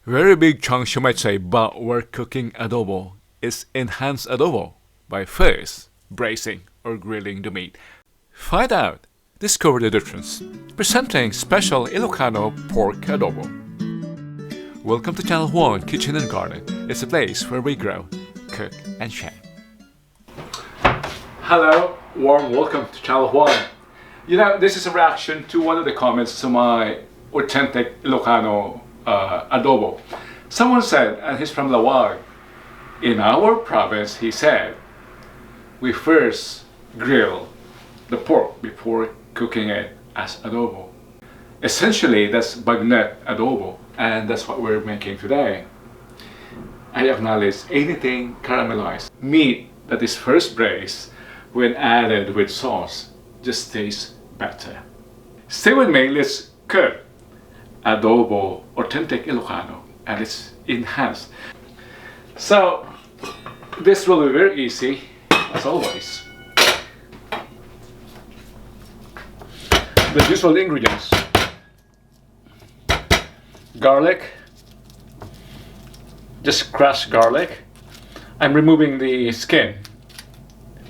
Very big chunks, you might say, but we're cooking adobo is enhanced adobo by first braising or grilling the meat. Find out, discover the difference. Presenting special Ilocano pork adobo. Welcome to Channel 1 Kitchen and Garden. It's a place where we grow, cook, and share. Hello, warm welcome to Channel 1. This is a reaction to one of the comments to my authentic Ilocano adobo. Someone said, and he's from Lawag, in our province, he said, we first grill the pork before cooking it as adobo. Essentially, that's bagnet adobo, and that's what we're making today. I acknowledge anything caramelized. Meat that is first braised when added with sauce just tastes better. Stay with me, let's cook adobo authentic Ilocano, and it's enhanced. So this will be very easy as always. The usual ingredients: garlic, just crushed garlic. I'm removing the skin.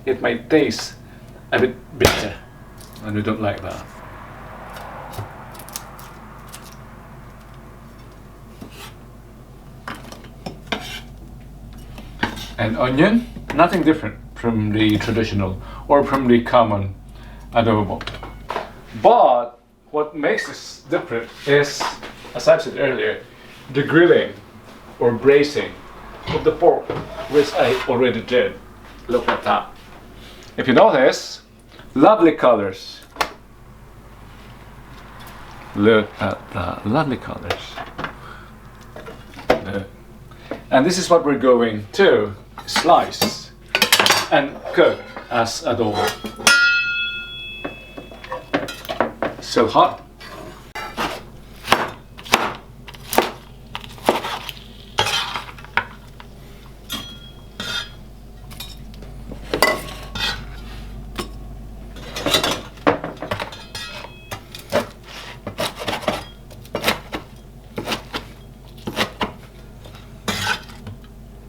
It might taste a bit bitter and we don't like that. And onion, nothing different from the traditional or from the common adobo. But what makes this different is, as I've said earlier, the grilling or braising of the pork, which I already did. Look at that. If you notice, lovely colors. Look at that, lovely colors. Look. And this is what we're going to slice and cook as adobo. Still hot.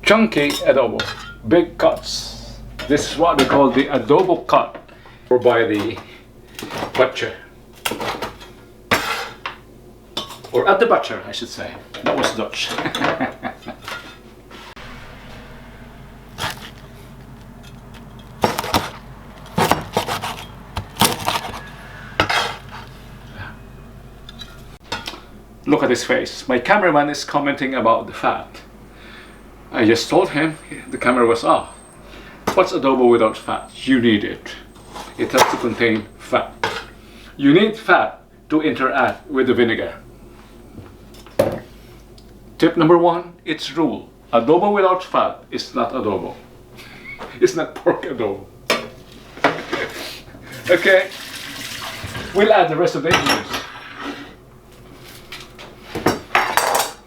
Chunky adobo, big cuts. This is what we call the adobo cut, or by the butcher, or at the butcher, I should say. That was Dutch. Look at his face. My cameraman is commenting about the fat. I just told him the camera was off. What's adobo without fat? You need it. It has to contain fat. You need fat to interact with the vinegar. Tip number 1, it's rule. Adobo without fat is not adobo. It's not pork adobo. Okay, we'll add the rest of the ingredients.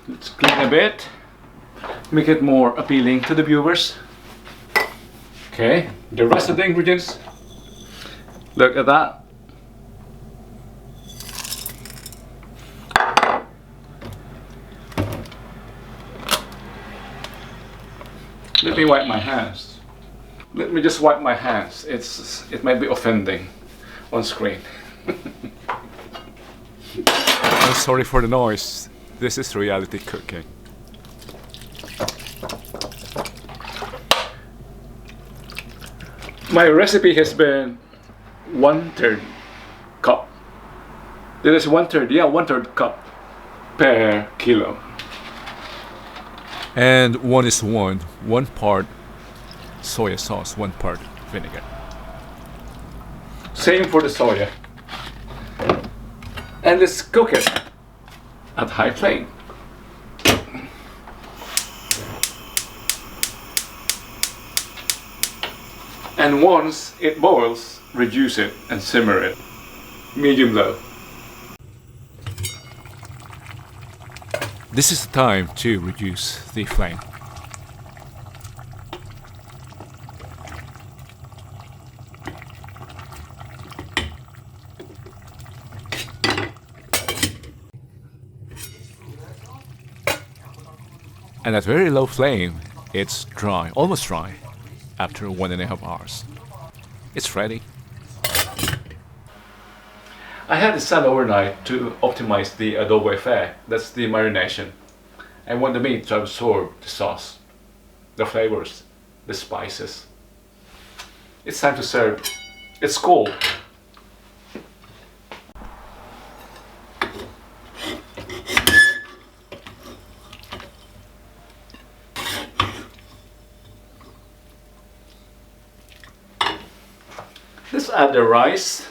Let's clean a bit. Make it more appealing to the viewers. Okay, the rest of the ingredients. Look at that. Let me wipe my hands. Let me just wipe my hands. It might be offending on screen. I'm sorry for the noise. This is reality cooking. My recipe has been 1/3 cup. That is 1/3, yeah, 1/3 cup per kilo. And 1:1, 1 part soy sauce, 1 part vinegar. Same for the soya. And let's cook it at high flame. And once it boils, reduce it and simmer it. Medium low. This is the time to reduce the flame. And at very low flame, it's dry, almost dry, after 1.5 hours. It's ready. I had it set overnight to optimize the adobo effect. That's the marination. I want the meat to absorb the sauce, the flavors, the spices. It's time to serve. It's cold. Let's add the rice.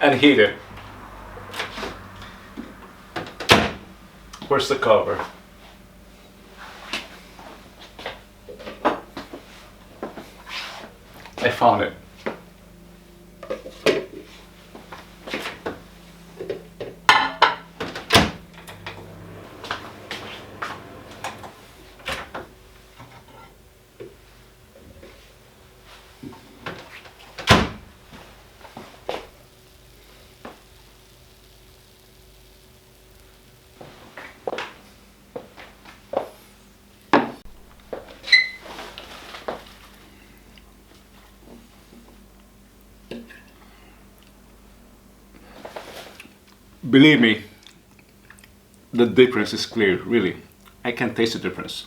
And heat it. Where's the cover? I found it. Believe me, the difference is clear, really. I can taste the difference.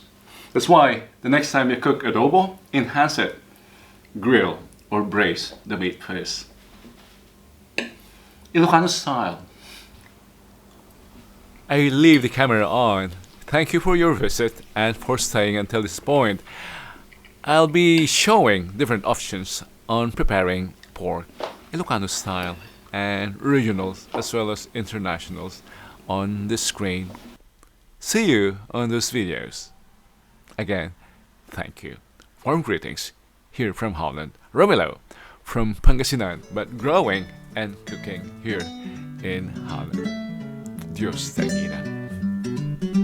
That's why the next time you cook adobo, enhance it. Grill or braise the meat first. Ilocano style. I leave the camera on. Thank you for your visit and for staying until this point. I'll be showing different options on preparing pork, Ilocano style, and regionals as well as internationals on the screen. See you on those videos. Again, thank you. Warm greetings here from Holland. Romelo from Pangasinan, but growing and cooking here in Holland. Dios te ina.